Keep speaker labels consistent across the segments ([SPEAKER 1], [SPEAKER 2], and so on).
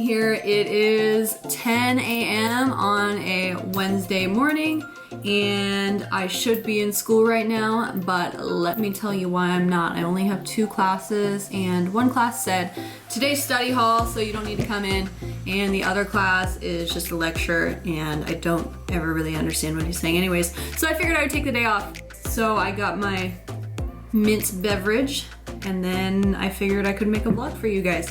[SPEAKER 1] here. It is 10 a.m. on a Wednesday morning, and I should be in school right now, but let me tell you why I'm not. I only have 2 classes, and one class said, today's study hall, so you don't need to come in, and the other class is just a lecture, and I don't ever really understand what he's saying anyways. So I figured I would take the day off. So I got my mint beverage, and then I figured I could make a vlog for you guys.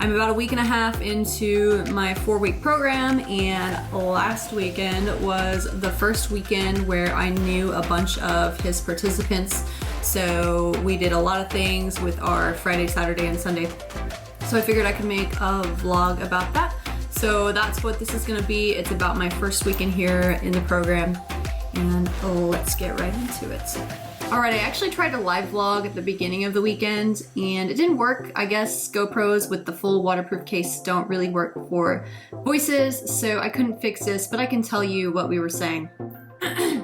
[SPEAKER 1] I'm about a week and a half into my 4-week program, and last weekend was the first weekend where I knew a bunch of his participants. So we did a lot of things with our Friday, Saturday, and Sunday. So I figured I could make a vlog about that. So that's what this is gonna be. It's about my first weekend here in the program, and let's get right into it. Alright, I actually tried a live vlog at the beginning of the weekend and it didn't work. I guess GoPros with the full waterproof case don't really work for voices, so I couldn't fix this, but I can tell you what we were saying. Hi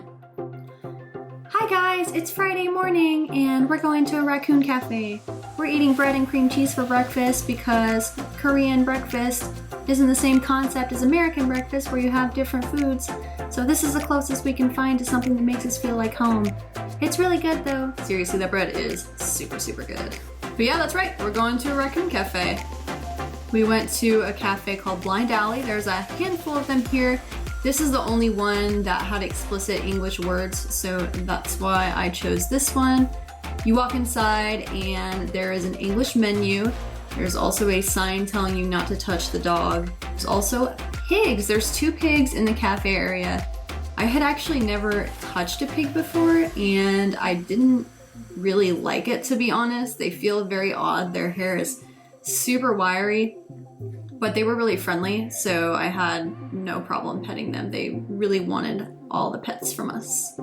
[SPEAKER 1] guys, it's Friday morning and we're going to a Raccoon cafe. We're eating bread and cream cheese for breakfast because Korean breakfast isn't the same concept as American breakfast where you have different foods. So this is the closest we can find to something that makes us feel like home. It's really good though. Seriously, that bread is super, super good. But yeah, that's right. We're going to a Raccoon cafe. We went to a cafe called Blind Alley. There's a handful of them here. This is the only one that had explicit English words, so that's why I chose this one. You walk inside and there is an English menu. There's also a sign telling you not to touch the dog. There's also pigs. There's 2 pigs in the cafe area. I had actually never touched a pig before and I didn't really like it, to be honest. They feel very odd. Their hair is super wiry, but they were really friendly, so I had no problem petting them. They really wanted all the pets from us.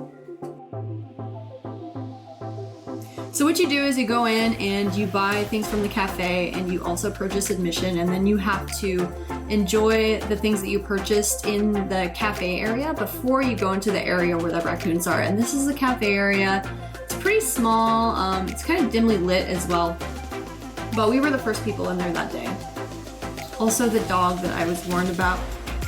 [SPEAKER 1] So what you do is you go in and you buy things from the cafe and you also purchase admission, and then you have to enjoy the things that you purchased in the cafe area before you go into the area where the raccoons are. And this is the cafe area. It's pretty small. It's kind of dimly lit as well, but we were the first people in there that day. Also, the dog that I was warned about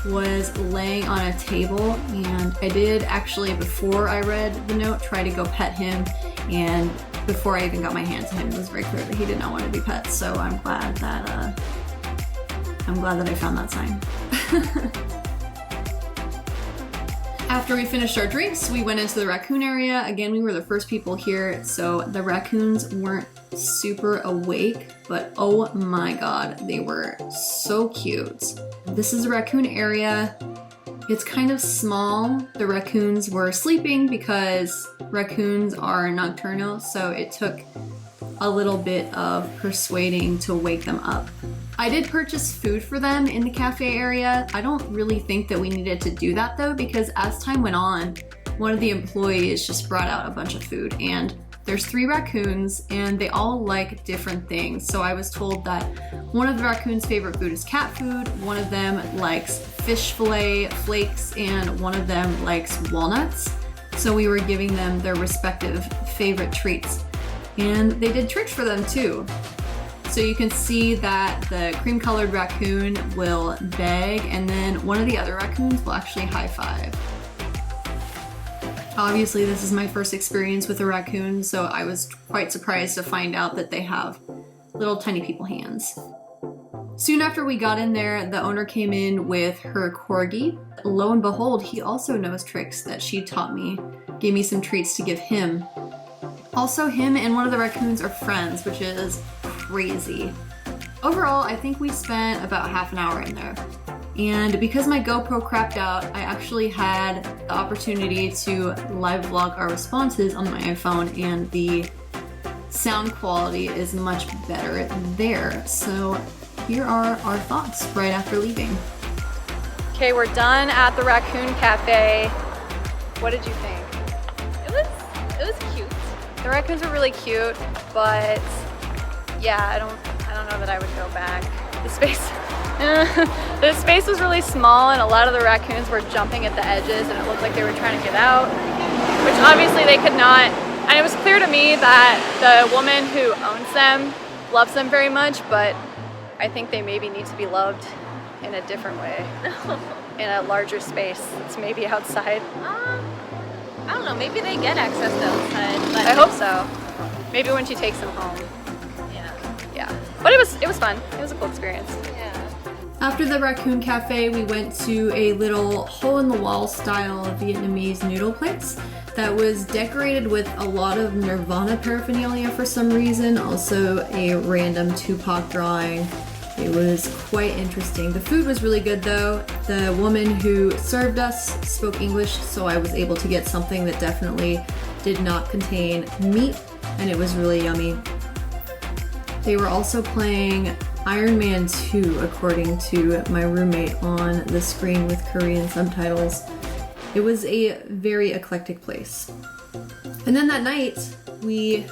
[SPEAKER 1] was laying on a table, and I did actually, before I read the note, try to go pet him, and before I even got my hand to him, it was very clear that he did not want to be pet, so I'm glad that I found that sign. After we finished our drinks, we went into the raccoon area. Again, we were the first people here, so the raccoons weren't super awake, but oh my god, they were so cute. This is a raccoon area. It's kind of small. The raccoons were sleeping because raccoons are nocturnal, so it took a little bit of persuading to wake them up. I did purchase food for them in the cafe area. I don't really think that we needed to do that though, because as time went on, one of the employees just brought out a bunch of food, and there's 3 raccoons and they all like different things. So I was told that one of the raccoons' favorite food is cat food, one of them likes fish fillet flakes, and one of them likes walnuts. So we were giving them their respective favorite treats. And they did tricks for them too. So you can see that the cream-colored raccoon will beg, and then one of the other raccoons will actually high-five. Obviously, this is my first experience with a raccoon, so I was quite surprised to find out that they have little tiny people hands. Soon after we got in there, the owner came in with her corgi. Lo and behold, he also knows tricks that she taught me, gave me some treats to give him. Also, him and one of the raccoons are friends, which is crazy. Overall, I think we spent about half an hour in there. And because my GoPro crapped out, I actually had the opportunity to live vlog our responses on my iPhone, and the sound quality is much better there. So here are our thoughts right after leaving. Okay, we're done at the Raccoon Cafe. What did you think? It was cute. The raccoons were really cute, but yeah, I don't know that I would go back. The space was really small, and a lot of the raccoons were jumping at the edges, and it looked like they were trying to get out, which obviously they could not. And it was clear to me that the woman who owns them loves them very much, but I think they maybe need to be loved
[SPEAKER 2] in a different way, in a larger space. It's maybe outside.
[SPEAKER 3] I don't know, maybe they get access to outside. But
[SPEAKER 2] I hope so. Maybe when she takes them home. Yeah. But it was fun. It was a cool experience.
[SPEAKER 3] Yeah.
[SPEAKER 1] After the Raccoon Cafe, we went to a little hole-in-the-wall style Vietnamese noodle place that was decorated with a lot of Nirvana paraphernalia for some reason, also a random Tupac drawing. It was quite interesting. The food was really good though. The woman who served us spoke English, so I was able to get something that definitely did not contain meat, and it was really yummy. They were also playing Iron Man 2, according to my roommate on the screen with Korean subtitles. It was a very eclectic place. And then that night, we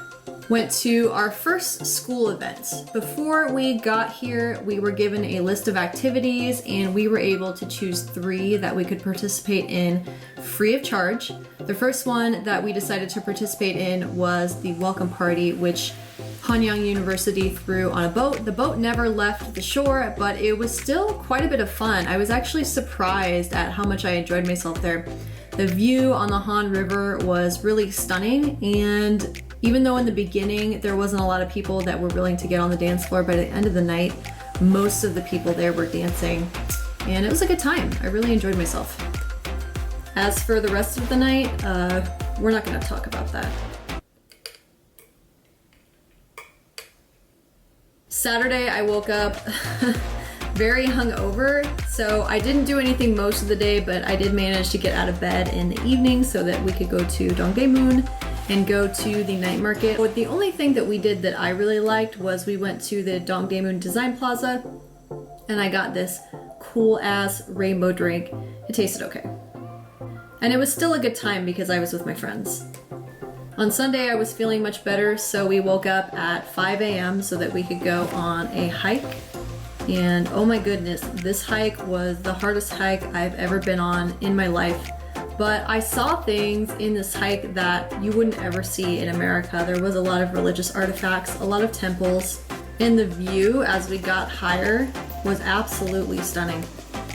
[SPEAKER 1] went to our first school event. Before we got here, we were given a list of activities and we were able to choose 3 that we could participate in free of charge. The first one that we decided to participate in was the welcome party, which Hanyang University threw on a boat. The boat never left the shore, but it was still quite a bit of fun. I was actually surprised at how much I enjoyed myself there. The view on the Han River was really stunning, and even though in the beginning there wasn't a lot of people that were willing to get on the dance floor, by the end of the night, most of the people there were dancing, and it was a good time. I really enjoyed myself. As for the rest of the night, we're not going to talk about that. Saturday, I woke up very hungover, so I didn't do anything most of the day, but I did manage to get out of bed in the evening so that we could go to Dongdaemun and go to the night market. But the only thing that we did that I really liked was we went to the Dongdaemun Design Plaza and I got this cool ass rainbow drink. It tasted okay. And it was still a good time because I was with my friends. On Sunday, I was feeling much better, so we woke up at 5 a.m. so that we could go on a hike. And oh my goodness, this hike was the hardest hike I've ever been on in my life. But I saw things in this hike that you wouldn't ever see in America. There was a lot of religious artifacts, a lot of temples, and the view as we got higher was absolutely stunning.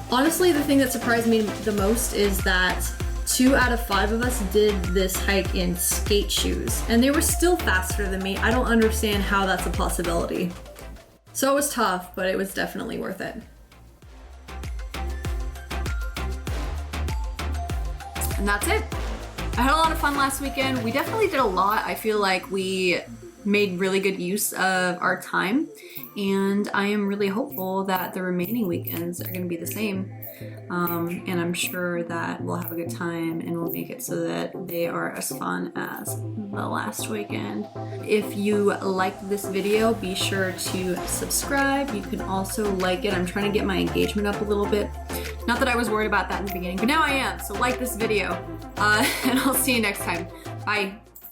[SPEAKER 1] Honestly, the thing that surprised me the most is that 2 out of 5 of us did this hike in skate shoes, and they were still faster than me. I don't understand how that's a possibility. So it was tough, but it was definitely worth it. And that's it. I had a lot of fun last weekend. We definitely did a lot. I feel like we made really good use of our time, and I am really hopeful that the remaining weekends are going to be the same. And I'm sure that we'll have a good time and we'll make it so that they are as fun as the last weekend. If you liked this video, be sure to subscribe. You can also like it. I'm trying to get my engagement up a little bit. Not that I was worried about that in the beginning, but now I am. So like this video, and I'll see you next time. Bye.